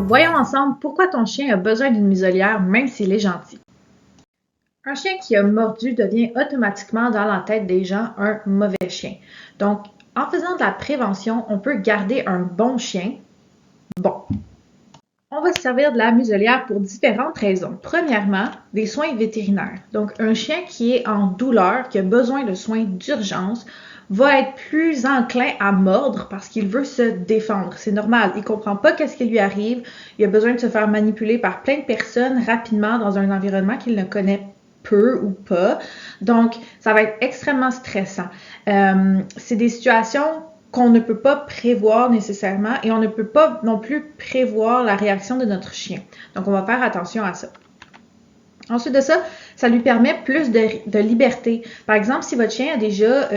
Donc, voyons ensemble pourquoi ton chien a besoin d'une muselière, même s'il est gentil. Un chien qui a mordu devient automatiquement dans la tête des gens un mauvais chien. Donc, en faisant de la prévention, on peut garder un bon chien. Bon. On va se servir de la muselière pour différentes raisons. Premièrement, des soins vétérinaires. Donc, un chien qui est en douleur, qui a besoin de soins d'urgence, va être plus enclin à mordre parce qu'il veut se défendre. C'est normal, il ne comprend pas qu'est-ce qui lui arrive, il a besoin de se faire manipuler par plein de personnes rapidement dans un environnement qu'il ne connaît peu ou pas. Donc, ça va être extrêmement stressant. C'est des situations qu'on ne peut pas prévoir nécessairement et on ne peut pas non plus prévoir la réaction de notre chien. Donc, on va faire attention à ça. Ensuite de ça, ça lui permet plus de liberté. Par exemple, si votre chien a déjà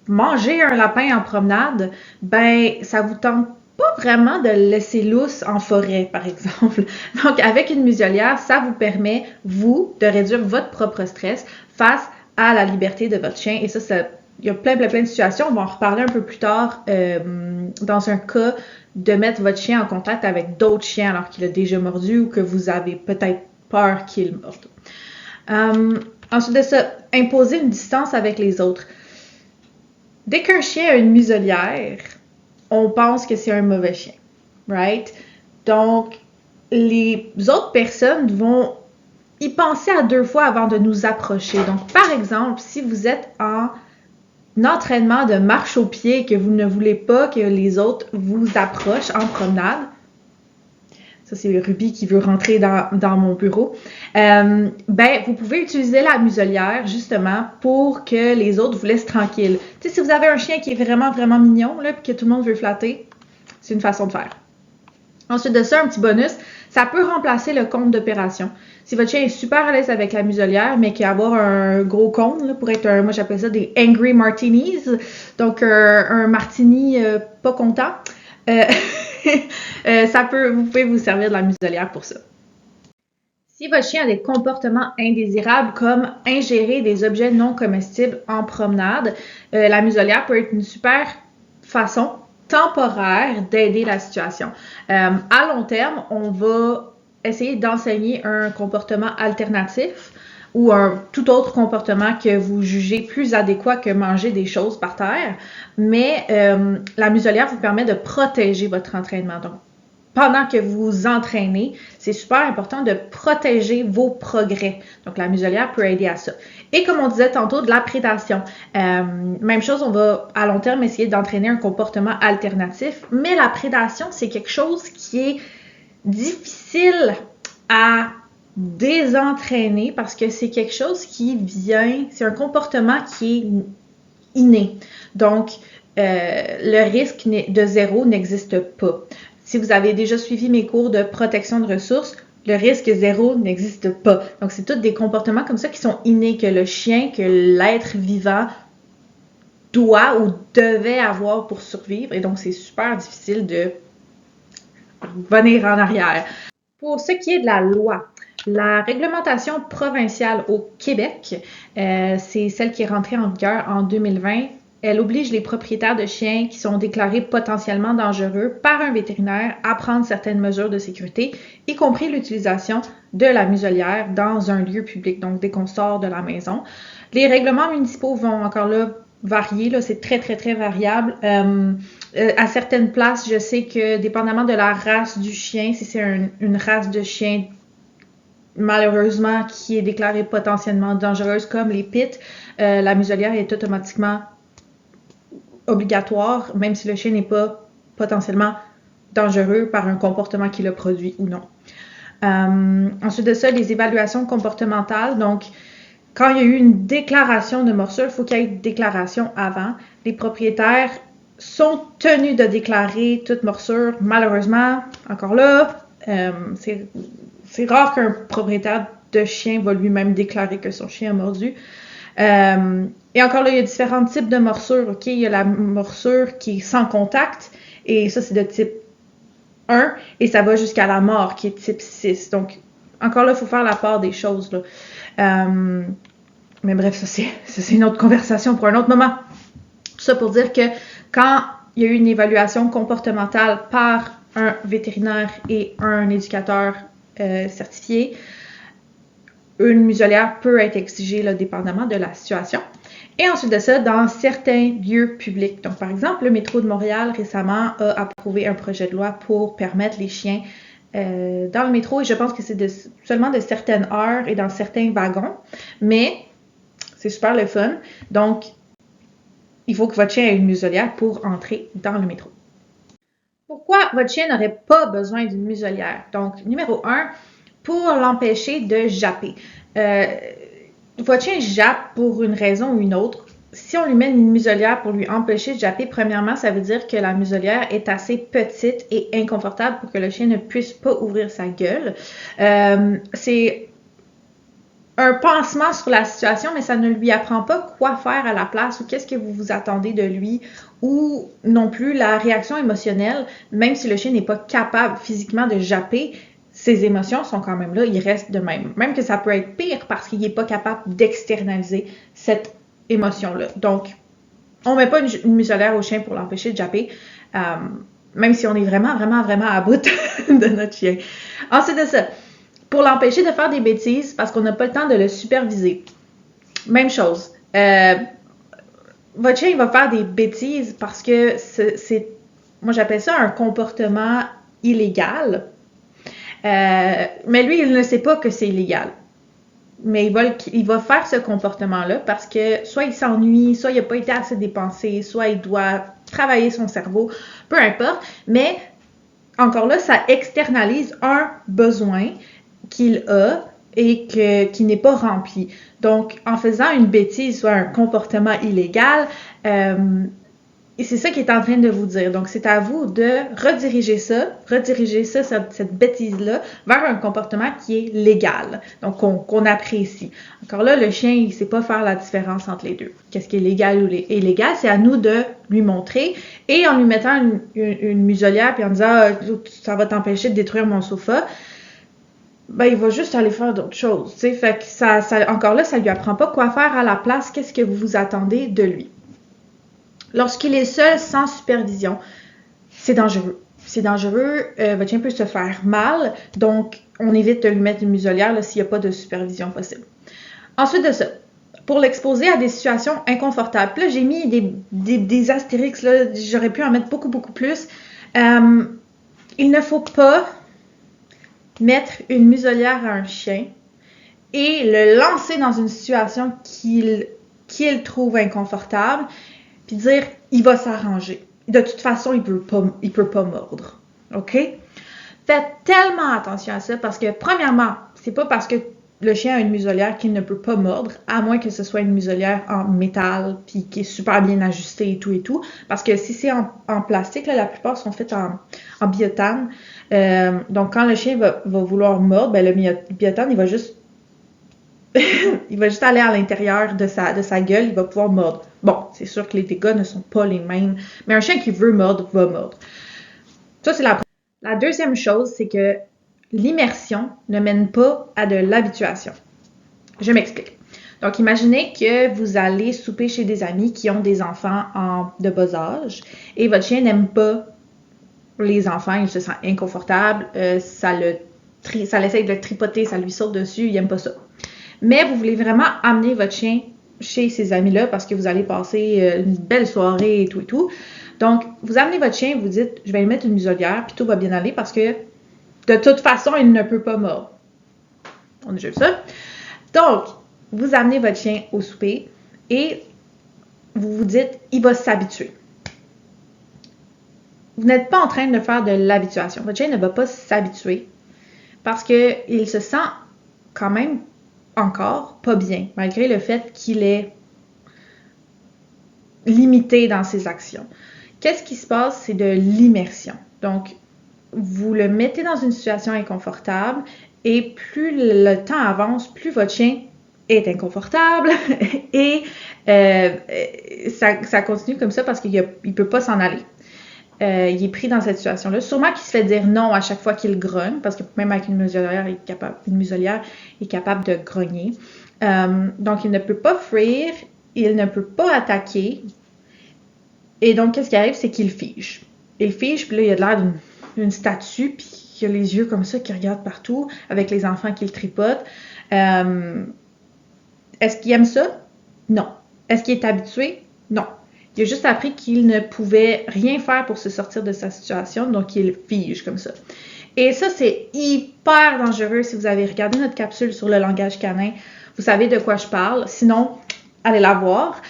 mangé un lapin en promenade, ben ça vous tente pas vraiment de le laisser lousse en forêt, par exemple. Donc, avec une muselière, ça vous permet, vous, de réduire votre propre stress face à la liberté de votre chien. Et ça il y a plein de situations. On va en reparler un peu plus tard dans un cas de mettre votre chien en contact avec d'autres chiens alors qu'il a déjà mordu ou que vous avez peut-être peur qu'il morde. Ensuite de ça, imposer une distance avec les autres. Dès qu'un chien a une muselière, on pense que c'est un mauvais chien, right? Donc, les autres personnes vont y penser à 2 fois avant de nous approcher. Donc, par exemple, si vous êtes en entraînement de marche au pied et que vous ne voulez pas que les autres vous approchent en promenade, ça c'est Ruby qui veut rentrer dans mon bureau, vous pouvez utiliser la muselière justement pour que les autres vous laissent tranquille. Tu sais, si vous avez un chien qui est vraiment mignon, là, puis que tout le monde veut flatter, c'est une façon de faire. Ensuite de ça, un petit bonus, ça peut remplacer le cône d'opération. Si votre chien est super à l'aise avec la muselière, mais qu'il a avoir un gros cône, là, pour être moi j'appelle ça des angry martinis, donc un martini pas content, vous pouvez vous servir de la muselière pour ça. Si votre chien a des comportements indésirables comme ingérer des objets non comestibles en promenade, la muselière peut être une super façon temporaire d'aider la situation. À long terme, on va essayer d'enseigner un comportement alternatif ou un tout autre comportement que vous jugez plus adéquat que manger des choses par terre, mais la muselière vous permet de protéger votre entraînement. Donc, pendant que vous vous entraînez, c'est super important de protéger vos progrès. Donc, la muselière peut aider à ça. Et comme on disait tantôt, de la prédation. Même chose, on va à long terme essayer d'entraîner un comportement alternatif, mais la prédation, c'est quelque chose qui est difficile à désentraîner parce que c'est quelque chose qui vient, c'est un comportement qui est inné. Donc, le risque de zéro n'existe pas. Si vous avez déjà suivi mes cours de protection de ressources, le risque zéro n'existe pas. Donc, c'est tous des comportements comme ça qui sont innés, que le chien, que l'être vivant doit ou devait avoir pour survivre. Et donc, c'est super difficile de venir en arrière. Pour ce qui est de la loi, la réglementation provinciale au Québec, c'est celle qui est rentrée en vigueur en 2020. Elle oblige les propriétaires de chiens qui sont déclarés potentiellement dangereux par un vétérinaire à prendre certaines mesures de sécurité, y compris l'utilisation de la muselière dans un lieu public, donc dès qu'on sort de la maison. Les règlements municipaux vont encore là varier, là, c'est très variable. À certaines places, je sais que dépendamment de la race du chien, si c'est une race de chien malheureusement qui est déclarée potentiellement dangereuse comme les pits, la muselière est automatiquement obligatoire, même si le chien n'est pas potentiellement dangereux par un comportement qu'il a produit ou non. Ensuite de ça, les évaluations comportementales. Donc, quand il y a eu une déclaration de morsure, il faut qu'il y ait une déclaration avant. Les propriétaires sont tenus de déclarer toute morsure. Malheureusement, encore là, c'est rare qu'un propriétaire de chien va lui-même déclarer que son chien a mordu. Et encore là, il y a différents types de morsures. Okay? Il y a la morsure qui est sans contact, et ça, c'est de type 1, et ça va jusqu'à la mort, qui est type 6. Donc, encore là, il faut faire la part des choses. Là. Mais bref, ça, c'est une autre conversation pour un autre moment. Tout ça pour dire que quand il y a eu une évaluation comportementale par un vétérinaire et un éducateur certifié, une muselière peut être exigée là, dépendamment de la situation. Et ensuite de ça, dans certains lieux publics. Donc, par exemple, le métro de Montréal récemment a approuvé un projet de loi pour permettre les chiens dans le métro, et je pense que c'est seulement de certaines heures et dans certains wagons, mais c'est super le fun. Donc, il faut que votre chien ait une muselière pour entrer dans le métro. Pourquoi votre chien n'aurait pas besoin d'une muselière? Donc, numéro 1, pour l'empêcher de japper. Votre chien jappe pour une raison ou une autre. Si on lui met une muselière pour lui empêcher de japper, premièrement, ça veut dire que la muselière est assez petite et inconfortable pour que le chien ne puisse pas ouvrir sa gueule. C'est un pansement sur la situation, mais ça ne lui apprend pas quoi faire à la place ou qu'est-ce que vous vous attendez de lui, ou non plus la réaction émotionnelle, même si le chien n'est pas capable physiquement de japper, ses émotions sont quand même là, il reste de même. Même que ça peut être pire parce qu'il n'est pas capable d'externaliser cette émotion-là. Donc, on ne met pas une muselière au chien pour l'empêcher de japper, même si on est vraiment, vraiment, vraiment à bout de notre chien. Ensuite de ça, pour l'empêcher de faire des bêtises parce qu'on n'a pas le temps de le superviser. Même chose. Votre chien, il va faire des bêtises parce que moi j'appelle ça un comportement illégal. Mais lui, il ne sait pas que c'est illégal. Mais il va faire ce comportement-là parce que soit il s'ennuie, soit il n'a pas été assez dépensé, soit il doit travailler son cerveau, peu importe. Mais encore là, ça externalise un besoin qu'il a et qui n'est pas rempli. Donc, en faisant une bêtise, soit un comportement illégal, et c'est ça qu'il est en train de vous dire. Donc, c'est à vous de rediriger ça, cette bêtise-là, vers un comportement qui est légal, donc qu'on apprécie. Encore là, le chien, il ne sait pas faire la différence entre les deux. Qu'est-ce qui est légal ou illégal? C'est à nous de lui montrer, et en lui mettant une muselière, puis en disant « ça va t'empêcher de détruire mon sofa », ben, il va juste aller faire d'autres choses. T'sais. Fait que encore là, ça lui apprend pas quoi faire à la place, qu'est-ce que vous vous attendez de lui. Lorsqu'il est seul, sans supervision, c'est dangereux. C'est dangereux, votre chien peut se faire mal, donc on évite de lui mettre une muselière s'il n'y a pas de supervision possible. Ensuite de ça, pour l'exposer à des situations inconfortables. Là, j'ai mis des astérix, là, j'aurais pu en mettre beaucoup, beaucoup plus. Il ne faut pas mettre une muselière à un chien et le lancer dans une situation qu'il trouve inconfortable, puis dire il va s'arranger. De toute façon, il peut pas mordre. OK? Faites tellement attention à ça parce que, premièrement, c'est pas parce que le chien a une muselière qu'il ne peut pas mordre, à moins que ce soit une muselière en métal puis qui est super bien ajustée et tout. Parce que si c'est en plastique, là, la plupart sont faites en biotane. Donc, quand le chien va vouloir mordre, ben, le biotane, il va juste aller à l'intérieur de sa gueule, il va pouvoir mordre. Bon, c'est sûr que les dégâts ne sont pas les mêmes, mais un chien qui veut mordre, va mordre. Ça, c'est la première. La deuxième chose, c'est que l'immersion ne mène pas à de l'habituation. Je m'explique. Donc, imaginez que vous allez souper chez des amis qui ont des enfants de bas âge et votre chien n'aime pas les enfants, il se sent inconfortable, ça l'essaye de le tripoter, ça lui saute dessus, il n'aime pas ça. Mais vous voulez vraiment amener votre chien chez ces amis-là parce que vous allez passer une belle soirée et tout. Donc, vous amenez votre chien, vous dites, je vais lui mettre une muselière, puis tout va bien aller parce que de toute façon, il ne peut pas mordre. On a déjà vu ça. Donc, vous amenez votre chien au souper et vous vous dites, il va s'habituer. Vous n'êtes pas en train de faire de l'habituation. Votre chien ne va pas s'habituer parce qu'il se sent quand même encore pas bien, malgré le fait qu'il est limité dans ses actions. Qu'est-ce qui se passe? C'est de l'immersion. Donc, vous le mettez dans une situation inconfortable et plus le temps avance, plus votre chien est inconfortable et ça continue comme ça parce qu'il ne peut pas s'en aller. Il est pris dans cette situation-là. Sûrement qu'il se fait dire non à chaque fois qu'il grogne, parce que même avec une muselière, il est capable de grogner. Donc, il ne peut pas fuir, il ne peut pas attaquer. Et donc, qu'est-ce qui arrive? C'est qu'il fige. il fige, puis là, il a l'air d'une statue, puis il a les yeux comme ça qui regardent partout, avec les enfants qui le tripotent. Est-ce qu'il aime ça? Non. Est-ce qu'il est habitué? Non. Il a juste appris qu'il ne pouvait rien faire pour se sortir de sa situation, donc il fige comme ça. Et ça, c'est hyper dangereux. Si vous avez regardé notre capsule sur le langage canin, vous savez de quoi je parle. Sinon, allez la voir.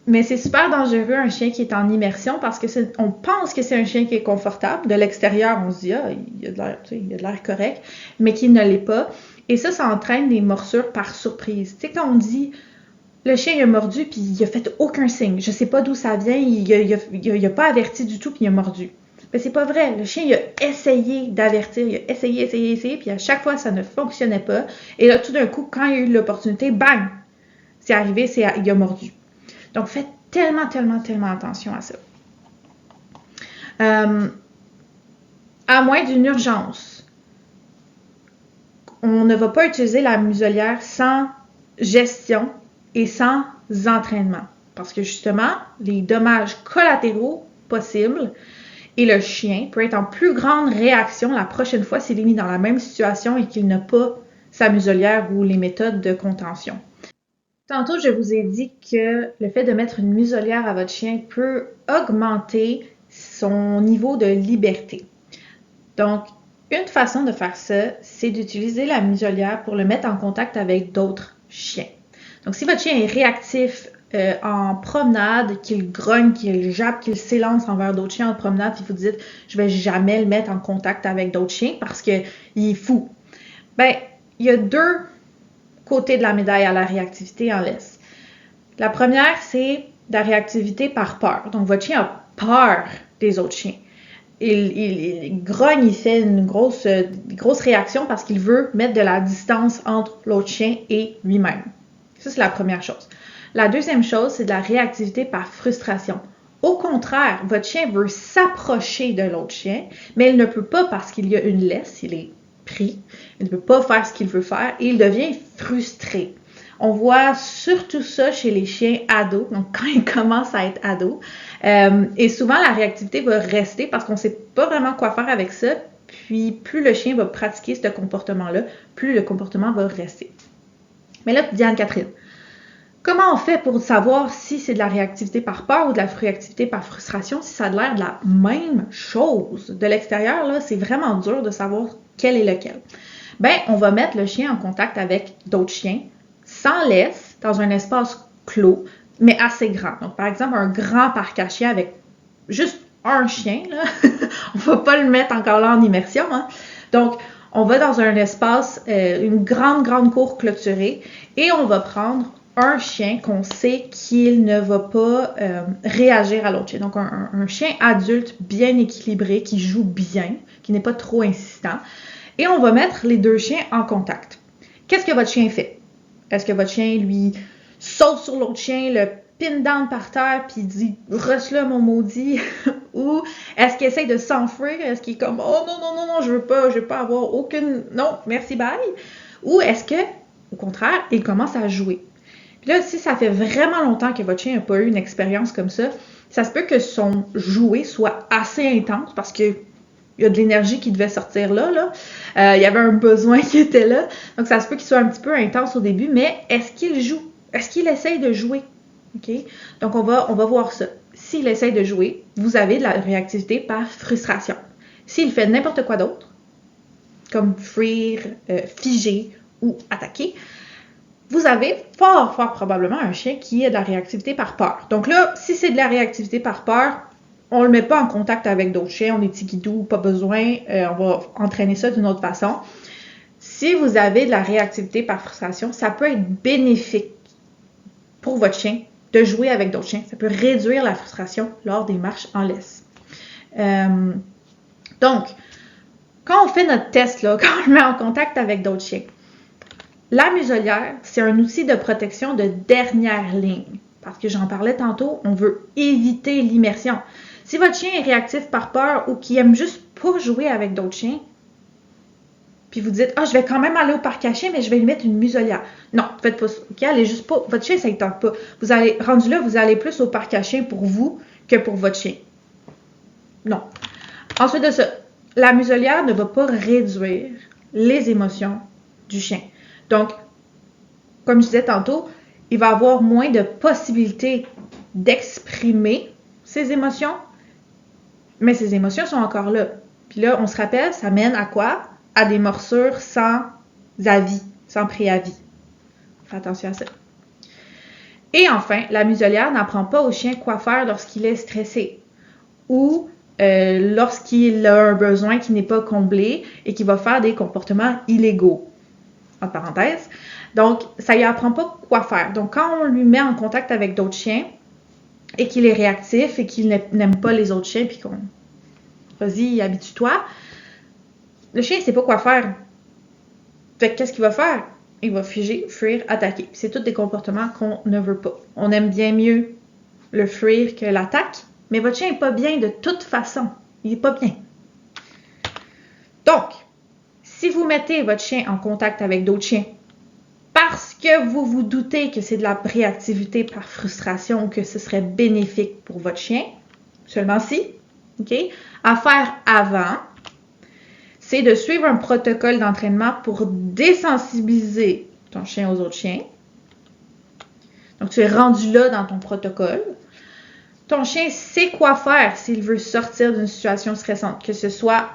Mais c'est super dangereux, un chien qui est en immersion, parce que on pense que c'est un chien qui est confortable. De l'extérieur, on se dit, ah, il a de l'air correct, mais qu'il ne l'est pas. Et ça entraîne des morsures par surprise. Tu sais, quand on dit, le chien il a mordu, puis il a fait aucun signe. Je sais pas d'où ça vient, il a pas averti du tout, puis il a mordu. Mais c'est pas vrai. Le chien, il a essayé d'avertir, il a essayé, puis à chaque fois, ça ne fonctionnait pas. Et là, tout d'un coup, quand il a eu l'opportunité, bang! C'est arrivé, il a mordu. Donc, faites tellement, tellement, tellement attention à ça. À moins d'une urgence, on ne va pas utiliser la muselière sans gestion et sans entraînement. Parce que justement, les dommages collatéraux possibles et le chien peut être en plus grande réaction la prochaine fois s'il est mis dans la même situation et qu'il n'a pas sa muselière ou les méthodes de contention. Tantôt, je vous ai dit que le fait de mettre une muselière à votre chien peut augmenter son niveau de liberté. Donc, une façon de faire ça, c'est d'utiliser la muselière pour le mettre en contact avec d'autres chiens. Donc, si votre chien est réactif en promenade, qu'il grogne, qu'il jappe, qu'il s'élance envers d'autres chiens en promenade, puis vous dites « je vais jamais le mettre en contact avec d'autres chiens parce qu'il est fou », ben, il y a deux côtés de la médaille à la réactivité en laisse. La première, c'est la réactivité par peur. Donc, votre chien a peur des autres chiens. Il grogne, il fait une grosse réaction parce qu'il veut mettre de la distance entre l'autre chien et lui-même. Ça, c'est la première chose. La deuxième chose, c'est de la réactivité par frustration. Au contraire, votre chien veut s'approcher de l'autre chien, mais il ne peut pas parce qu'il y a une laisse, il est pris, il ne peut pas faire ce qu'il veut faire et il devient frustré. On voit surtout ça chez les chiens ados, donc quand ils commencent à être ados. Et souvent, la réactivité va rester parce qu'on ne sait pas vraiment quoi faire avec ça. Puis, plus le chien va pratiquer ce comportement-là, plus le comportement va rester. Mais là, Diane-Catherine, comment on fait pour savoir si c'est de la réactivité par peur ou de la réactivité par frustration, si ça a l'air de la même chose? De l'extérieur, là, c'est vraiment dur de savoir quel est lequel. Ben, on va mettre le chien en contact avec d'autres chiens, sans laisse, dans un espace clos, mais assez grand. Donc, par exemple, un grand parc à chiens avec juste un chien, là. On ne va pas le mettre encore là en immersion, hein. Donc, on va dans un espace, une grande cour clôturée, et on va prendre un chien qu'on sait qu'il ne va pas réagir à l'autre chien. Donc, un chien adulte bien équilibré, qui joue bien, qui n'est pas trop insistant. Et on va mettre les deux chiens en contact. Qu'est-ce que votre chien fait? Est-ce que votre chien, lui, saute sur l'autre chien, le pin down par terre, puis dit « Reste-le, mon maudit! » Ou est-ce qu'il essaie de s'enfuir? Est-ce qu'il est comme « Oh non, je veux pas avoir aucune... Non, merci, bye! » Ou est-ce que, au contraire, il commence à jouer? Puis là, si ça fait vraiment longtemps que votre chien n'a pas eu une expérience comme ça se peut que son jouet soit assez intense parce que il y a de l'énergie qui devait sortir là. Il y avait un besoin qui était là. Donc, ça se peut qu'il soit un petit peu intense au début, mais est-ce qu'il joue? Est-ce qu'il essaye de jouer? Okay? Donc, on va voir ça. S'il essaye de jouer, vous avez de la réactivité par frustration. S'il fait n'importe quoi d'autre, comme fuir, figer ou attaquer, vous avez fort probablement un chien qui a de la réactivité par peur. Donc là, si c'est de la réactivité par peur, on ne le met pas en contact avec d'autres chiens, on est tigidou, pas besoin, on va entraîner ça d'une autre façon. Si vous avez de la réactivité par frustration, ça peut être bénéfique pour votre chien de jouer avec d'autres chiens. Ça peut réduire la frustration lors des marches en laisse. Donc, quand on fait notre test, là, quand on le met en contact avec d'autres chiens, la muselière, c'est un outil de protection de dernière ligne. Parce que j'en parlais tantôt, on veut éviter l'immersion. Si votre chien est réactif par peur ou qui aime juste pas jouer avec d'autres chiens, puis vous dites « Ah, je vais quand même aller au parc à chiens, mais je vais lui mettre une muselière. » Non, faites pas ça. Okay? Allez juste pas. Votre chien, ça ne tente pas. Rendu là, vous allez plus au parc à chiens pour vous que pour votre chien. Non. Ensuite de ça, la muselière ne va pas réduire les émotions du chien. Donc, comme je disais tantôt, il va avoir moins de possibilités d'exprimer ses émotions, mais ses émotions sont encore là. Puis là, on se rappelle, ça mène à quoi? À des morsures sans avis, sans préavis. Fais attention à ça. Et enfin, la muselière n'apprend pas au chien quoi faire lorsqu'il est stressé ou lorsqu'il a un besoin qui n'est pas comblé et qui va faire des comportements illégaux. En parenthèse. Donc, ça lui apprend pas quoi faire. Donc, quand on lui met en contact avec d'autres chiens et qu'il est réactif et qu'il n'aime pas les autres chiens, puis qu'on vas-y, habitue-toi, le chien ne sait pas quoi faire. Fait que qu'est-ce qu'il va faire? Il va figer, fuir, attaquer. C'est tous des comportements qu'on ne veut pas. On aime bien mieux le fuir que l'attaque, mais votre chien n'est pas bien de toute façon. Il n'est pas bien. Donc, si vous mettez votre chien en contact avec d'autres chiens parce que vous vous doutez que c'est de la réactivité par frustration ou que ce serait bénéfique pour votre chien, seulement si, OK? À faire avant, c'est de suivre un protocole d'entraînement pour désensibiliser ton chien aux autres chiens. Donc, tu es rendu là dans ton protocole. Ton chien sait quoi faire s'il veut sortir d'une situation stressante, que ce soit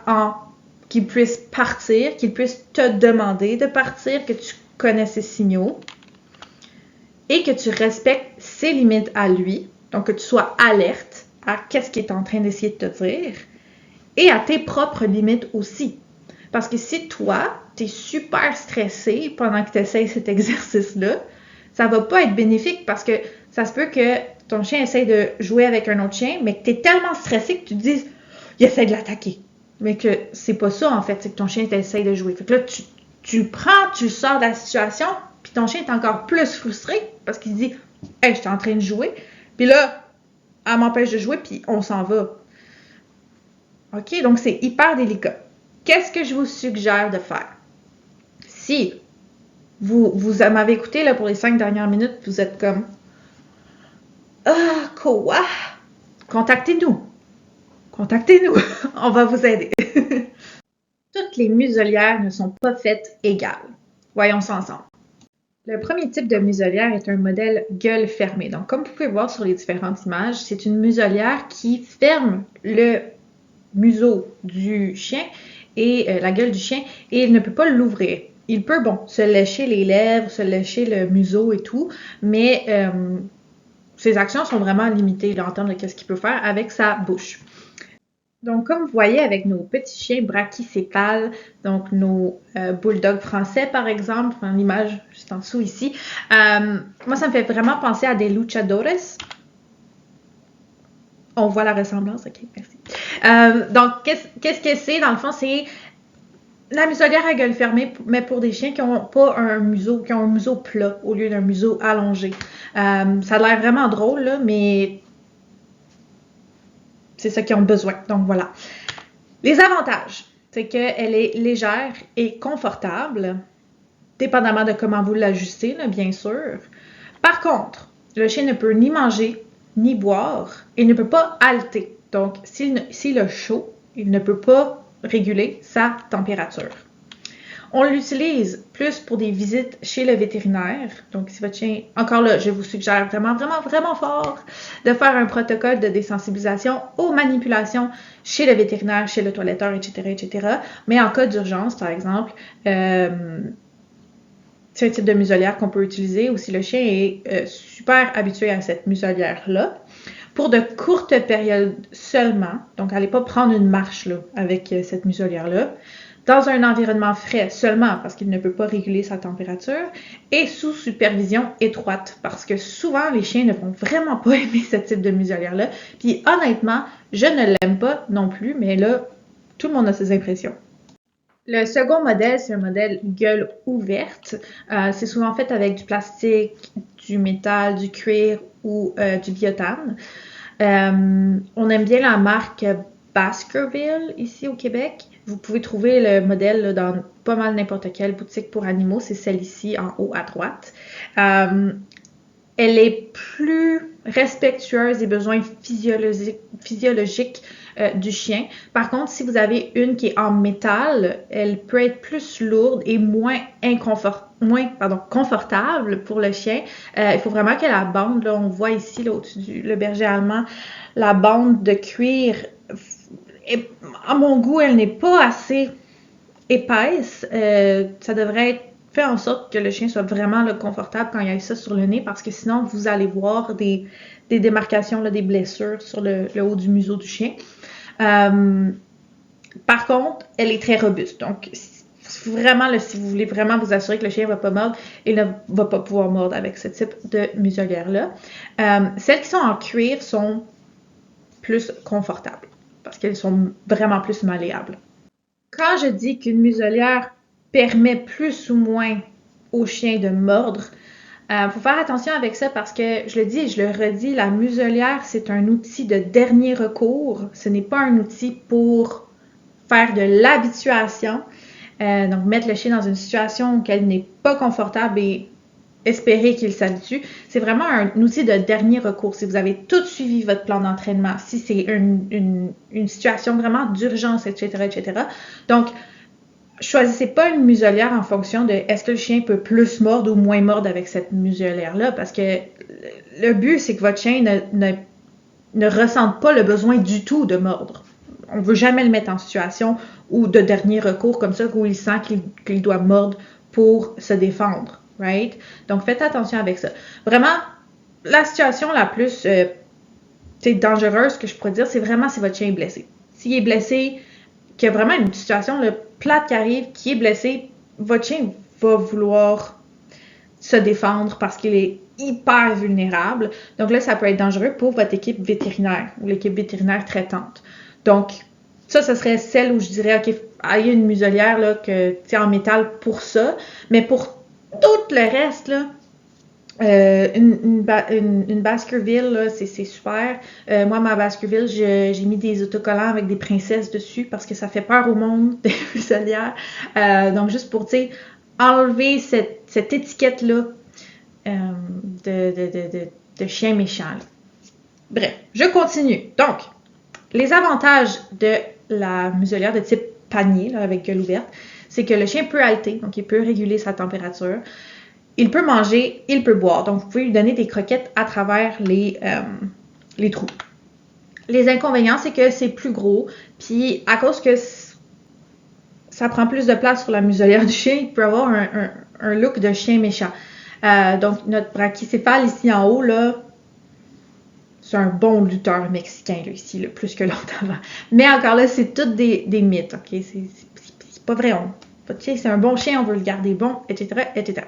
qu'il puisse partir, qu'il puisse te demander de partir, que tu connais ses signaux et que tu respectes ses limites à lui, donc que tu sois alerte à qu'est-ce qu'il est en train d'essayer de te dire et à tes propres limites aussi. Parce que si toi, tu es super stressé pendant que tu essaies cet exercice-là, ça va pas être bénéfique parce que ça se peut que ton chien essaie de jouer avec un autre chien, mais que tu es tellement stressé que tu te dises il essaie de l'attaquer. Mais que c'est pas ça en fait, c'est que ton chien essaie de jouer. Fait que là, tu le prends, tu le sors de la situation, puis ton chien est encore plus frustré parce qu'il dit « Hey, je suis en train de jouer. » Puis là, elle m'empêche de jouer, puis on s'en va. OK? Donc, c'est hyper délicat. Qu'est-ce que je vous suggère de faire? Si vous m'avez écouté là, pour les 5 dernières minutes, vous êtes comme « Ah, quoi? » Contactez-nous. Contactez-nous. On va vous aider. Toutes les muselières ne sont pas faites égales. Voyons ça ensemble. Le premier type de muselière est un modèle gueule fermée. Donc, comme vous pouvez voir sur les différentes images, c'est une muselière qui ferme le museau du chien et la gueule du chien et il ne peut pas l'ouvrir. Il peut, se lécher les lèvres, se lécher le museau et tout, mais ses actions sont vraiment limitées là, en termes de ce qu'il peut faire avec sa bouche. Donc, comme vous voyez avec nos petits chiens brachycéphales, donc nos bulldogs français par exemple, en image juste en dessous ici, moi ça me fait vraiment penser à des luchadores. On voit la ressemblance, ok, merci. Donc, qu'est-ce que c'est? Dans le fond, c'est la muselière à gueule fermée, mais pour des chiens qui n'ont pas un museau, qui ont un museau plat au lieu d'un museau allongé. Ça a l'air vraiment drôle, là, mais c'est ça qu'ils ont besoin. Donc, voilà. Les avantages, c'est qu'elle est légère et confortable, dépendamment de comment vous l'ajustez, bien sûr. Par contre, le chien ne peut ni manger, ni boire, et ne peut pas halter. Donc, s'il a chaud, il ne peut pas réguler sa température. On l'utilise plus pour des visites chez le vétérinaire. Donc, si votre chien, encore là, je vous suggère vraiment, vraiment, vraiment fort de faire un protocole de désensibilisation aux manipulations chez le vétérinaire, chez le toiletteur, etc., etc. Mais en cas d'urgence, par exemple, c'est un type de muselière qu'on peut utiliser ou si le chien est super habitué à cette muselière-là. Pour de courtes périodes seulement, donc allez pas prendre une marche là, avec cette muselière-là, dans un environnement frais seulement parce qu'il ne peut pas réguler sa température et sous supervision étroite parce que souvent les chiens ne vont vraiment pas aimer ce type de muselière-là. Puis honnêtement, je ne l'aime pas non plus, mais là, tout le monde a ses impressions. Le second modèle, c'est un modèle gueule ouverte. C'est souvent fait avec du plastique, du métal, du cuir ou du biotane. On aime bien la marque Baskerville ici au Québec. Vous pouvez trouver le modèle là, dans pas mal n'importe quelle boutique pour animaux. C'est celle ici en haut à droite. elle est plus respectueuse des besoins physiologiques du chien. Par contre, si vous avez une qui est en métal, elle peut être plus lourde et moins confortable pour le chien. Il faut vraiment que la bande, là, on voit ici là, au-dessus le berger allemand, la bande de cuir, à mon goût, elle n'est pas assez épaisse. Ça devrait être fait en sorte que le chien soit vraiment là, confortable quand il a ça sur le nez, parce que sinon, vous allez voir des démarcations, là, des blessures sur le haut du museau du chien. Par contre, elle est très robuste. Donc, vraiment, là, si vous voulez vraiment vous assurer que le chien ne va pas mordre, il ne va pas pouvoir mordre avec ce type de muselière-là. Celles qui sont en cuir sont plus confortables parce qu'elles sont vraiment plus malléables. Quand je dis qu'une muselière permet plus ou moins au chien de mordre, faut faire attention avec ça parce que, je le dis et je le redis, la muselière, c'est un outil de dernier recours. Ce n'est pas un outil pour faire de l'habituation. Donc, mettre le chien dans une situation où elle n'est pas confortable et espérer qu'il s'habitue. C'est vraiment un outil de dernier recours. Si vous avez tout suivi votre plan d'entraînement, si c'est une situation vraiment d'urgence, etc., etc. Donc, choisissez pas une muselière en fonction de est-ce que le chien peut plus mordre ou moins mordre avec cette muselière-là, parce que le but, c'est que votre chien ne ressente pas le besoin du tout de mordre. On veut jamais le mettre en situation ou de dernier recours comme ça, où il sent qu'il doit mordre pour se défendre, right? Donc, faites attention avec ça. Vraiment, la situation la plus dangereuse que je pourrais dire, c'est vraiment si votre chien est blessé. S'il est blessé, qu'il y a vraiment une situation plate qui arrive, qui est blessé, votre chien va vouloir se défendre parce qu'il est hyper vulnérable. Donc là, ça peut être dangereux pour votre équipe vétérinaire ou l'équipe vétérinaire traitante. Donc, ça serait celle où je dirais, OK, il y a une muselière là, en métal pour ça. Mais pour tout le reste, là, une Baskerville, là, c'est super. Moi, ma Baskerville, j'ai mis des autocollants avec des princesses dessus parce que ça fait peur au monde des muselières. Donc, juste pour, enlever cette étiquette-là de chien méchant. Là. Bref, je continue. Donc, les avantages de la muselière de type panier, là, avec gueule ouverte, c'est que le chien peut halter, donc il peut réguler sa température. Il peut manger, il peut boire. Donc, vous pouvez lui donner des croquettes à travers les trous. Les inconvénients, c'est que c'est plus gros. Puis, à cause que ça prend plus de place sur la muselière du chien, il peut avoir un look de chien méchant. Donc, notre brachycéphale ici en haut, là, c'est un bon lutteur mexicain, là, ici, là, plus que l'autre avant. Mais encore là, c'est toutes des mythes, OK? C'est pas vrai. Votre chien, c'est un bon chien, on veut le garder bon, etc., etc.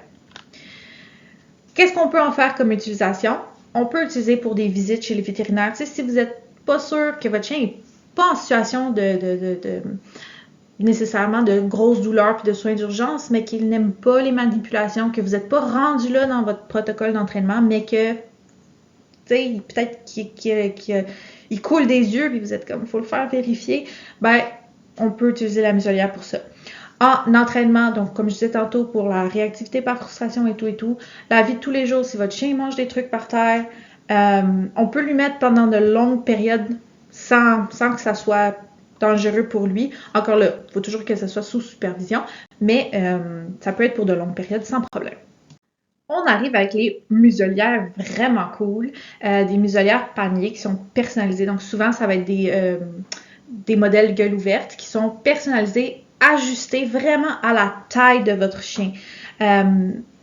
Qu'est-ce qu'on peut en faire comme utilisation? On peut utiliser pour des visites chez les vétérinaires. Si vous n'êtes pas sûr que votre chien n'est pas en situation nécessairement de grosses douleurs puis de soins d'urgence, mais qu'il n'aime pas les manipulations, que vous n'êtes pas rendu là dans votre protocole d'entraînement, mais que, peut-être qu'il coule des yeux puis vous êtes comme, il faut le faire vérifier, ben, on peut utiliser la muselière pour ça. En entraînement, donc comme je disais tantôt, pour la réactivité par frustration et tout, la vie de tous les jours, si votre chien mange des trucs par terre, on peut lui mettre pendant de longues périodes sans que ça soit dangereux pour lui. Encore là, il faut toujours que ça soit sous supervision, mais ça peut être pour de longues périodes sans problème. On arrive avec les muselières vraiment cool, des muselières paniers qui sont personnalisées. Donc souvent, ça va être des modèles gueule ouverte qui sont personnalisés, ajustés vraiment à la taille de votre chien.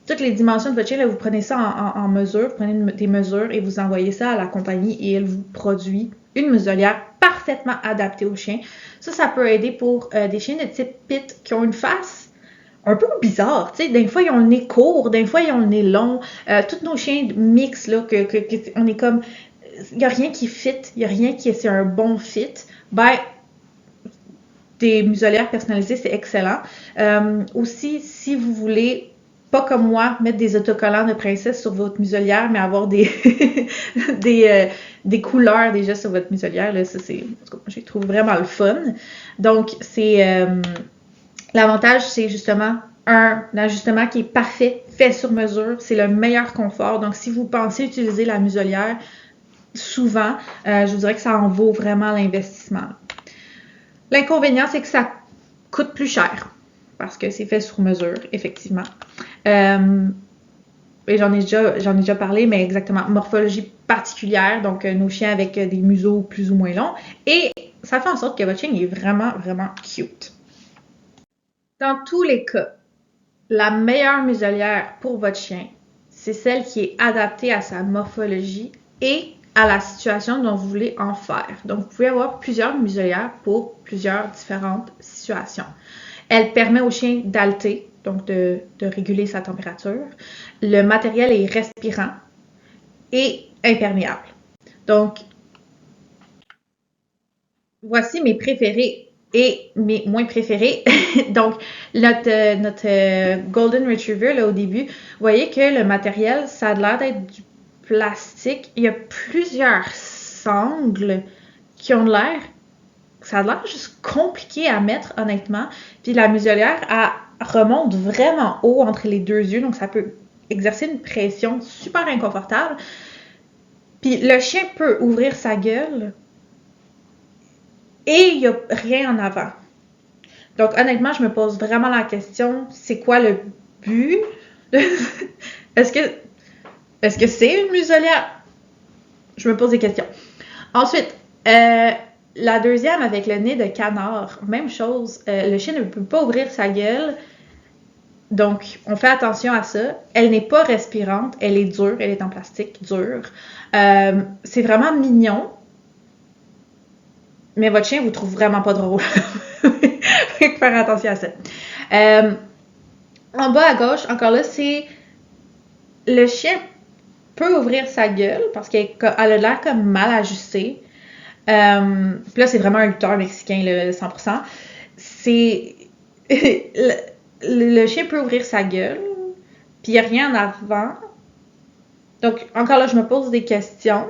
Toutes les dimensions de votre chien, là, vous prenez ça en mesure, vous prenez des mesures et vous envoyez ça à la compagnie et elle vous produit une muselière parfaitement adaptée au chien. Ça peut aider pour des chiens de type pit qui ont une face un peu bizarre, tu sais, des fois ils ont le nez court, des fois ils ont le nez long, tous nos chiens mix là, on est comme, il n'y a rien qui fit, il n'y a rien qui est un bon fit, ben, des muselières personnalisées, c'est excellent. Aussi, si vous voulez, pas comme moi, mettre des autocollants de princesse sur votre muselière, mais avoir des couleurs déjà sur votre muselière, là, ça c'est, je trouve vraiment le fun. Donc, c'est l'avantage, c'est justement un ajustement qui est parfait, fait sur mesure. C'est le meilleur confort. Donc, si vous pensez utiliser la muselière, souvent, je vous dirais que ça en vaut vraiment l'investissement. L'inconvénient, c'est que ça coûte plus cher parce que c'est fait sur mesure, effectivement. Et j'en ai déjà parlé, mais exactement, morphologie particulière, donc nos chiens avec des museaux plus ou moins longs. Et ça fait en sorte que votre chien est vraiment, vraiment cute. Dans tous les cas, la meilleure muselière pour votre chien, c'est celle qui est adaptée à sa morphologie et à la situation dont vous voulez en faire. Donc, vous pouvez avoir plusieurs muselières pour plusieurs différentes situations. Elle permet au chien d'halter, donc de réguler sa température. Le matériel est respirant et imperméable. Donc, voici mes préférés et mes moins préférés. Donc, notre Golden Retriever, là, au début, vous voyez que le matériel, ça a l'air d'être du plastique. Il y a plusieurs sangles qui ont l'air... Ça a l'air juste compliqué à mettre, honnêtement. Puis la muselière, elle remonte vraiment haut entre les deux yeux, donc ça peut exercer une pression super inconfortable. Puis le chien peut ouvrir sa gueule et il n'y a rien en avant. Donc honnêtement, je me pose vraiment la question, c'est quoi le but? Est-ce que c'est une muselière? Je me pose des questions. Ensuite, la deuxième avec le nez de canard, même chose. Le chien ne peut pas ouvrir sa gueule. Donc, on fait attention à ça. Elle n'est pas respirante. Elle est dure. Elle est en plastique dur. C'est vraiment mignon. Mais votre chien vous trouve vraiment pas drôle. Faut faire attention à ça. En bas à gauche, encore là, c'est... Le chien peut ouvrir sa gueule parce qu'elle a l'air comme mal ajustée. Puis là, c'est vraiment un lutteur mexicain, le 100%. C'est... le chien peut ouvrir sa gueule, puis il n'y a rien en avant. Donc, encore là, je me pose des questions.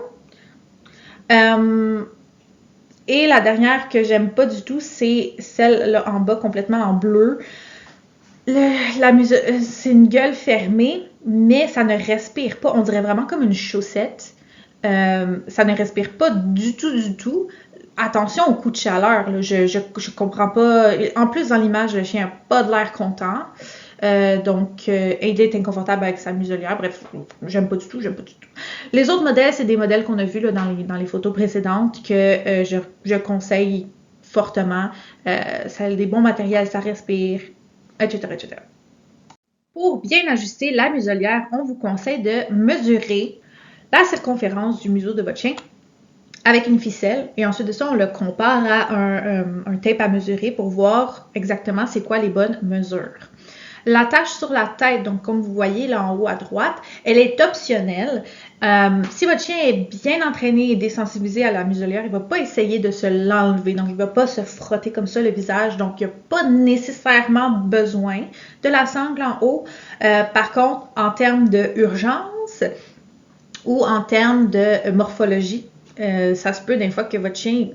Et la dernière que j'aime pas du tout, c'est celle là en bas, complètement en bleu. C'est une gueule fermée, mais ça ne respire pas. On dirait vraiment comme une chaussette. Ça ne respire pas du tout. Attention au coup de chaleur. Là. Je comprends pas. En plus, dans l'image, le chien n'a pas de l'air content. Donc, il est inconfortable avec sa muselière. Bref, j'aime pas du tout. Les autres modèles, c'est des modèles qu'on a vus là, dans les photos précédentes que je conseille fortement. Ça a des bons matériels, ça respire, etc. Pour bien ajuster la muselière, on vous conseille de mesurer la circonférence du museau de votre chien avec une ficelle. Et ensuite de ça, on le compare à un tape à mesurer pour voir exactement c'est quoi les bonnes mesures. La tache sur la tête, donc comme vous voyez là en haut à droite, elle est optionnelle. Si votre chien est bien entraîné et désensibilisé à la muselière, il ne va pas essayer de se l'enlever. Donc, il ne va pas se frotter comme ça le visage. Donc, il n'y a pas nécessairement besoin de la sangle en haut. Par contre, en termes d'urgence ou en termes de morphologie, ça se peut des fois que votre chien,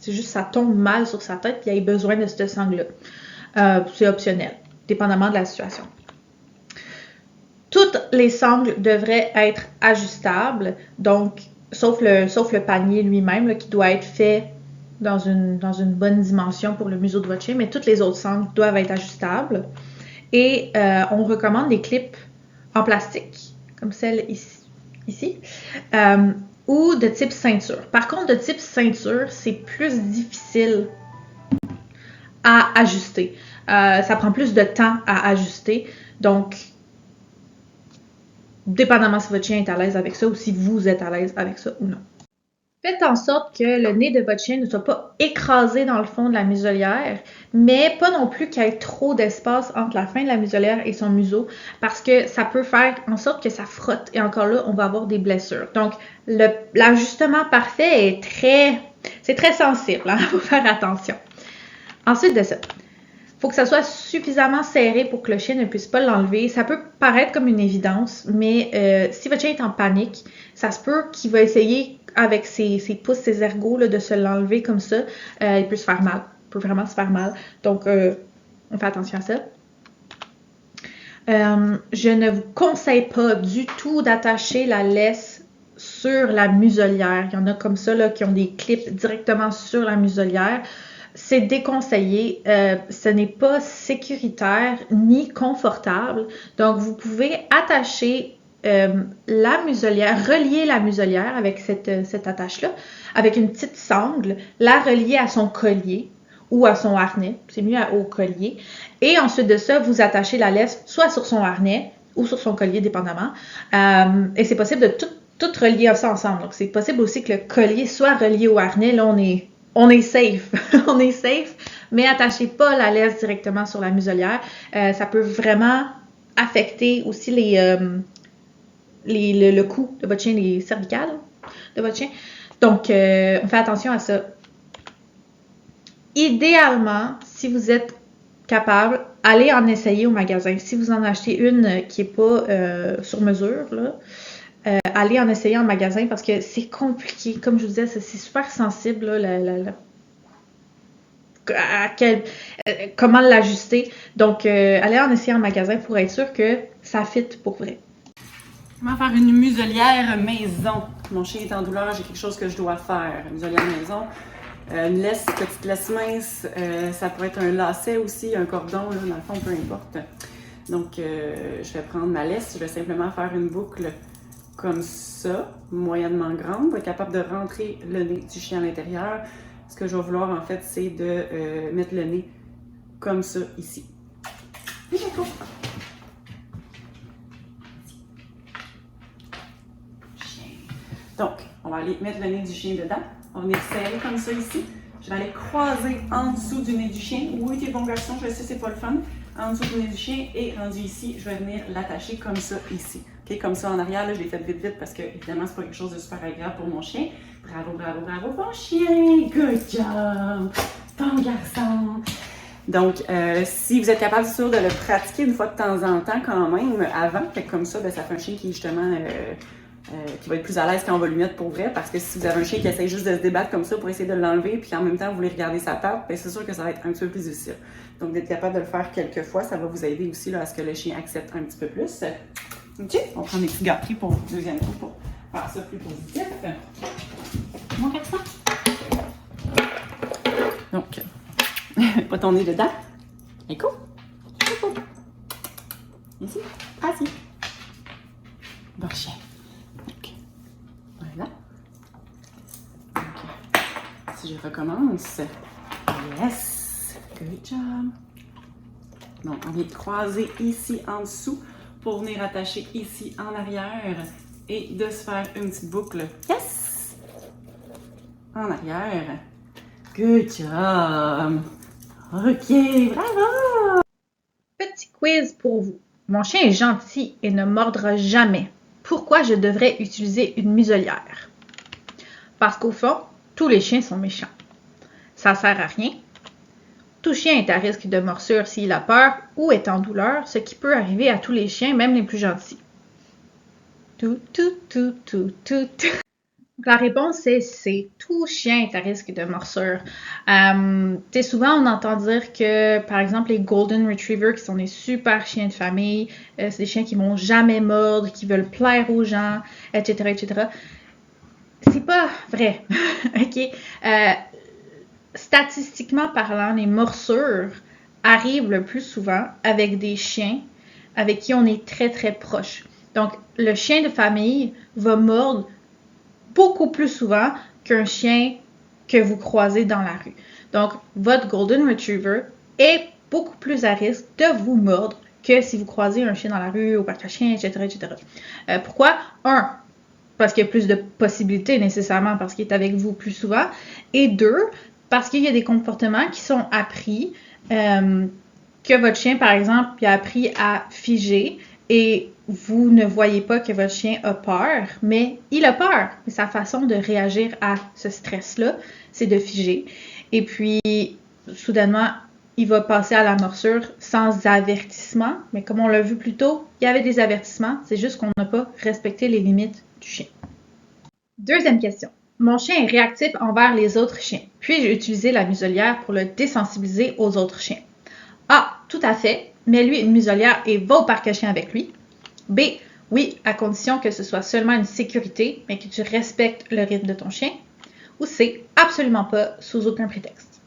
c'est juste ça tombe mal sur sa tête et il ait besoin de cette sangle-là. C'est optionnel, dépendamment de la situation. Toutes les sangles devraient être ajustables, donc sauf le panier lui-même là, qui doit être fait dans une bonne dimension pour le museau de votre chien, mais toutes les autres sangles doivent être ajustables. Et on recommande des clips en plastique, comme celle ici, ou de type ceinture. Par contre, de type ceinture, c'est plus difficile à ajuster. Ça prend plus de temps à ajuster, donc dépendamment si votre chien est à l'aise avec ça ou si vous êtes à l'aise avec ça ou non. Faites en sorte que le nez de votre chien ne soit pas écrasé dans le fond de la muselière, mais pas non plus qu'il y ait trop d'espace entre la fin de la muselière et son museau, parce que ça peut faire en sorte que ça frotte, et encore là, on va avoir des blessures. Donc, l'ajustement parfait c'est très sensible, hein? Il faut faire attention. Ensuite de ça, il faut que ça soit suffisamment serré pour que le chien ne puisse pas l'enlever. Ça peut paraître comme une évidence, mais si votre chien est en panique, ça se peut qu'il va essayer avec ses pouces, ses ergots, là, de se l'enlever comme ça. Il peut se faire mal. Il peut vraiment se faire mal. Donc, on fait attention à ça. Je ne vous conseille pas du tout d'attacher la laisse sur la muselière. Il y en a comme ça là, qui ont des clips directement sur la muselière. C'est déconseillé. Ce n'est pas sécuritaire ni confortable. Donc, vous pouvez attacher la muselière, relier la muselière avec cette attache-là, avec une petite sangle, la relier à son collier ou à son harnais. C'est mieux au collier. Et ensuite de ça, vous attachez la laisse soit sur son harnais ou sur son collier, dépendamment. Et c'est possible de tout relier ça ensemble. Donc, c'est possible aussi que le collier soit relié au harnais. Là, on est safe. On est safe, mais attachez pas la laisse directement sur la muselière. Ça peut vraiment affecter aussi le cou de votre chien, les cervicales de votre chien. Donc, on fait attention à ça. Idéalement, si vous êtes capable, allez en essayer au magasin. Si vous en achetez une qui n'est pas sur mesure, là, allez en essayer en magasin parce que c'est compliqué. Comme je vous disais, c'est super sensible, là, comment l'ajuster. Donc, allez en essayer en magasin pour être sûr que ça fit pour vrai. Comment faire une muselière maison? Mon chien est en douleur, j'ai quelque chose que je dois faire. Une muselière maison. Une laisse, petite laisse mince, ça pourrait être un lacet aussi, un cordon, là, dans le fond, peu importe. Donc, je vais prendre ma laisse, je vais simplement faire une boucle comme ça, moyennement grande, pour être capable de rentrer le nez du chien à l'intérieur. Ce que je vais vouloir, en fait, c'est de mettre le nez comme ça, ici. Donc, on va aller mettre le nez du chien dedans. On va venir serrer comme ça ici. Je vais aller croiser en dessous du nez du chien. Oui, t'es bon garçon, je sais, c'est pas le fun. En dessous du nez du chien et rendu ici, je vais venir l'attacher comme ça ici. Okay, comme ça en arrière, là, je l'ai fait vite parce que évidemment, c'est pas quelque chose de super agréable pour mon chien. Bravo, bravo, bravo, bon chien! Good job! Bon garçon! Donc, si vous êtes capable sûr de le pratiquer une fois de temps en temps quand même, avant, fait comme ça, ben, ça fait un chien qui justement qui va être plus à l'aise quand on va lui mettre pour vrai, parce que si vous avez un chien qui essaie juste de se débattre comme ça pour essayer de l'enlever, puis en même temps vous voulez regarder sa patte, ben c'est sûr que ça va être un petit peu plus difficile. Donc d'être capable de le faire quelques fois, ça va vous aider aussi là, à ce que le chien accepte un petit peu plus. Ok, on prend des petits gâteries pour le deuxième coup pour faire ça plus positif. Mon garçon. Donc, pas ton nez dedans. Écoute. Ici, assis. Bon chien. Voilà. Donc, si je recommence. Yes! Good job! Donc, on vient croiser ici en dessous pour venir attacher ici en arrière et de se faire une petite boucle. Yes! En arrière. Good job! OK, bravo! Petit quiz pour vous. Mon chien est gentil et ne mordra jamais. Pourquoi je devrais utiliser une muselière? Parce qu'au fond, tous les chiens sont méchants. Ça sert à rien. Tout chien est à risque de morsure s'il a peur ou est en douleur, ce qui peut arriver à tous les chiens, même les plus gentils. Tout. La réponse est C. Tout chien est à risque de morsure. Souvent, on entend dire que, par exemple, les Golden Retrievers, qui sont des super chiens de famille, c'est des chiens qui vont jamais mordre, qui veulent plaire aux gens, etc., etc. C'est pas vrai. OK? Statistiquement parlant, les morsures arrivent le plus souvent avec des chiens avec qui on est très, très proche. Donc, le chien de famille va mordre beaucoup plus souvent qu'un chien que vous croisez dans la rue. Donc, votre Golden Retriever est beaucoup plus à risque de vous mordre que si vous croisez un chien dans la rue, au parc à chiens, etc., etc. Pourquoi? Un, parce qu'il y a plus de possibilités nécessairement parce qu'il est avec vous plus souvent. Et deux, parce qu'il y a des comportements qui sont appris, que votre chien, par exemple, il a appris à figer et vous ne voyez pas que votre chien a peur, mais il a peur. Mais sa façon de réagir à ce stress-là, c'est de figer. Et puis, soudainement, il va passer à la morsure sans avertissement. Mais comme on l'a vu plus tôt, il y avait des avertissements. C'est juste qu'on n'a pas respecté les limites du chien. Deuxième question. Mon chien est réactif envers les autres chiens. Puis-je utiliser la muselière pour le désensibiliser aux autres chiens? Ah, tout à fait. mets-lui une muselière et va au parc à chiens avec lui. B, oui, à condition que ce soit seulement une sécurité, mais que tu respectes le rythme de ton chien. Ou C, absolument pas, sous aucun prétexte.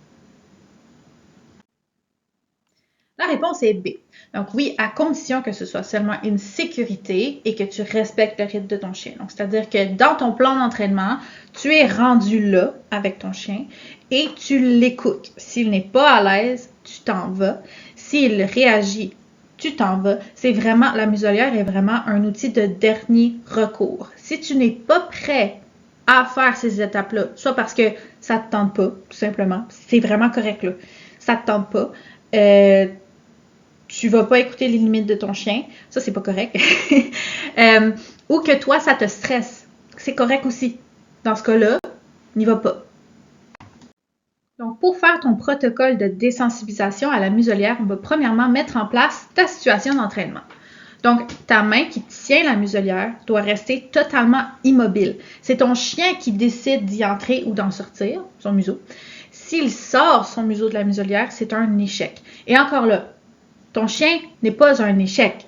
La réponse est B. Donc oui, à condition que ce soit seulement une sécurité et que tu respectes le rythme de ton chien. Donc c'est-à-dire que dans ton plan d'entraînement, tu es rendu là avec ton chien et tu l'écoutes. S'il n'est pas à l'aise, tu t'en vas. S'il réagit, tu t'en vas. La muselière est vraiment un outil de dernier recours. Si tu n'es pas prêt à faire ces étapes-là, soit parce que ça ne te tente pas, tout simplement, c'est vraiment correct là, ça ne te tente pas, tu vas pas écouter les limites de ton chien, ça c'est pas correct, ou que toi ça te stresse, c'est correct aussi. Dans ce cas-là, n'y va pas. Donc pour faire ton protocole de désensibilisation à la muselière, on va premièrement mettre en place ta situation d'entraînement. Donc ta main qui tient la muselière doit rester totalement immobile. C'est ton chien qui décide d'y entrer ou d'en sortir, son museau. S'il sort son museau de la muselière, c'est un échec. Et encore là, ton chien n'est pas un échec.